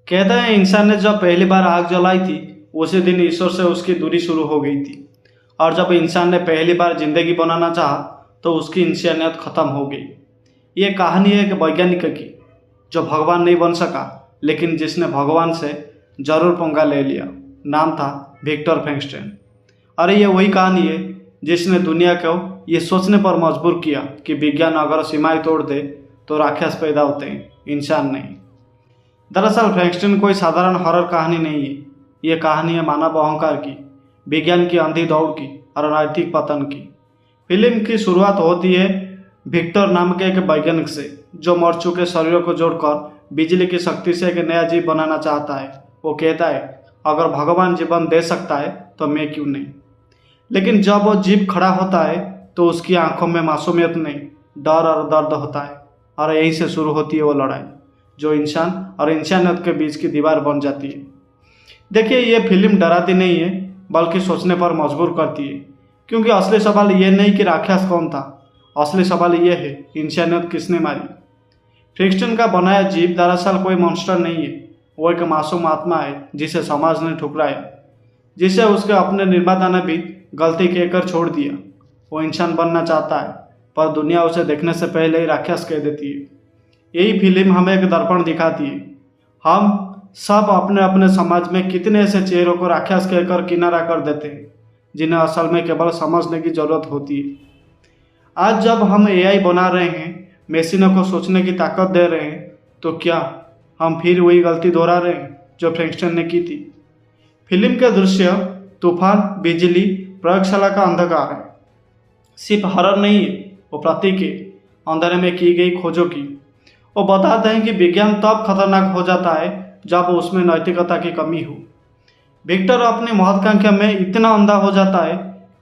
कहते हैं इंसान ने जब पहली बार आग जलाई थी उसी दिन ईश्वर से उसकी दूरी शुरू हो गई थी। और जब इंसान ने पहली बार जिंदगी बनाना चाहा तो उसकी इंसानियत खत्म हो गई। ये कहानी है एक वैज्ञानिक की जो भगवान नहीं बन सका, लेकिन जिसने भगवान से जरूर पंगा ले लिया। नाम था विक्टर फ्रैंकस्टाइन। और ये वही कहानी है जिसने दुनिया को ये सोचने पर मजबूर किया कि विज्ञान अगर सीमाएं तोड़ दे तो राक्षस पैदा होते हैं, इंसान नहीं। दरअसल फ्रैंकस्टाइन कोई साधारण हॉरर कहानी नहीं है। ये कहानी है मानव अहंकार की, विज्ञान की अंधी दौड़ की और नैतिक पतन की। फिल्म की शुरुआत होती है विक्टर नाम के एक वैज्ञानिक से जो मर चुके शरीरों को जोड़कर बिजली की शक्ति से एक नया जीव बनाना चाहता है। वो कहता है अगर भगवान जीवन दे सकता है तो मैं क्यों नहीं। लेकिन जब वो जीव खड़ा होता है तो उसकी आंखों में मासूमियत नहीं, डर और दर्द होता है। और यहीं से शुरू होती है वो लड़ाई जो इंसान और इंसानियत के बीच की दीवार बन जाती है। देखिए, ये फिल्म डराती नहीं है बल्कि सोचने पर मजबूर करती है। क्योंकि असली सवाल ये नहीं कि राक्षस कौन था, असली सवाल ये है इंसानियत किसने मारी। फ्रैंकस्टाइन का बनाया जीव दरअसल कोई मॉन्स्टर नहीं है। वो एक मासूम आत्मा है जिसे समाज ने ठुकराया, जिसे उसके अपने निर्माता ने भी गलती कहकर छोड़ दिया। वो इंसान बनना चाहता है पर दुनिया उसे देखने से पहले ही राक्षस कह देती है। यही फिल्म हमें एक दर्पण दिखाती है। हम सब अपने अपने समाज में कितने ऐसे चेहरों को राक्षस कहकर किनारा कर देते हैं जिन्हें असल में केवल समझने की जरूरत होती है। आज जब हम एआई बना रहे हैं, मशीनों को सोचने की ताकत दे रहे हैं, तो क्या हम फिर वही गलती दोहरा रहे हैं जो फ्रैंकस्टाइन ने की थी। फिल्म के दृश्य, तूफान, बिजली, प्रयोगशाला का अंधकार है सिर्फ हॉरर नहीं है, वो प्रतीक है अंधेरे में की गई खोजों की। वो बताते हैं कि विज्ञान तब खतरनाक हो जाता है जब उसमें नैतिकता की कमी हो। विक्टर अपनी महत्वाकांक्षा में इतना अंधा हो जाता है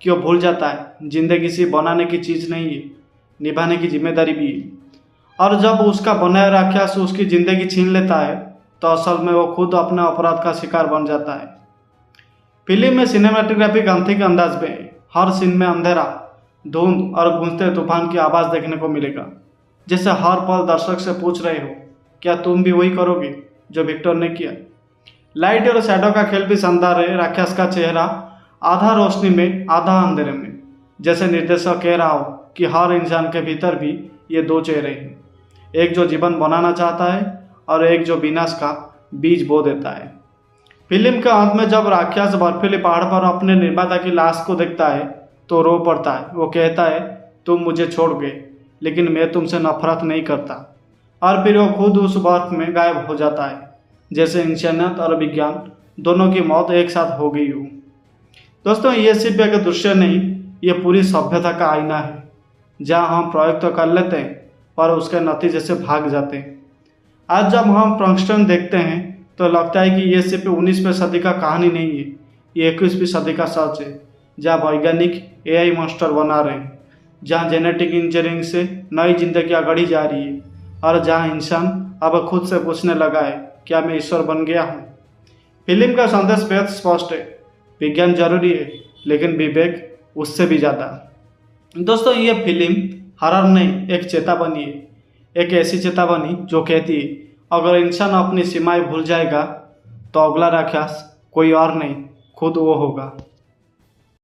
कि वो भूल जाता है जिंदगी सिर्फ बनाने की चीज़ नहीं है, निभाने की जिम्मेदारी भी है। और जब उसका बनाया राक्षस उसकी जिंदगी छीन लेता है तो असल में वो खुद अपने अपराध का शिकार बन जाता है। फिल्म में सिनेमेटोग्राफी गांधी के अंदाज में है। हर सीन में अंधेरा, धुंध और गूंजते तूफान की आवाज़ देखने को मिलेगा, जैसे हर पल दर्शक से पूछ रहे हो क्या तुम भी वही करोगे जो विक्टर ने किया। लाइट और शैडो का खेल भी शानदार है। राक्षस का चेहरा आधा रोशनी में आधा अंधेरे में, जैसे निर्देशक कह रहा हो कि हर इंसान के भीतर भी ये दो चेहरे हैं, एक जो जीवन बनाना चाहता है और एक जो विनाश का बीज बो देता है। फिल्म के अंत में जब राक्षस बर्फीले पहाड़ पर अपने निर्माता की लाश को देखता है तो रो पड़ता है। वो कहता है तुम मुझे छोड़ गए लेकिन मैं तुमसे नफरत नहीं करता। और फिर वो खुद उस बर्फ में गायब हो जाता है, जैसे इंसानियत और विज्ञान दोनों की मौत एक साथ हो गई हो। दोस्तों, ये सिर्फ एक दृश्य नहीं, ये पूरी सभ्यता का आईना है जहाँ हम प्रयोग तो कर लेते हैं पर उसके नतीजे से भाग जाते हैं। आज जब हम फ्रैंकस्टाइन देखते हैं तो लगता है कि ये सिर्फ 19वीं सदी का कहानी नहीं है, ये 21वीं सदी का सच है जहाँ वैज्ञानिक एआई मॉन्स्टर बना रहे हैं, जहाँ जेनेटिक इंजीनियरिंग से नई जिंदगी गढ़ी जा रही है और जहाँ इंसान अब खुद से पूछने लगा है क्या मैं ईश्वर बन गया हूँ। फिल्म का संदेश बेहद स्पष्ट है, विज्ञान जरूरी है लेकिन विवेक उससे भी ज़्यादा। दोस्तों, ये फिल्म हॉरर नहीं, एक चेतावनी है, एक ऐसी चेतावनी जो कहती है अगर इंसान अपनी सीमाएं भूल जाएगा तो अगला राक्षस कोई और नहीं, खुद वो होगा।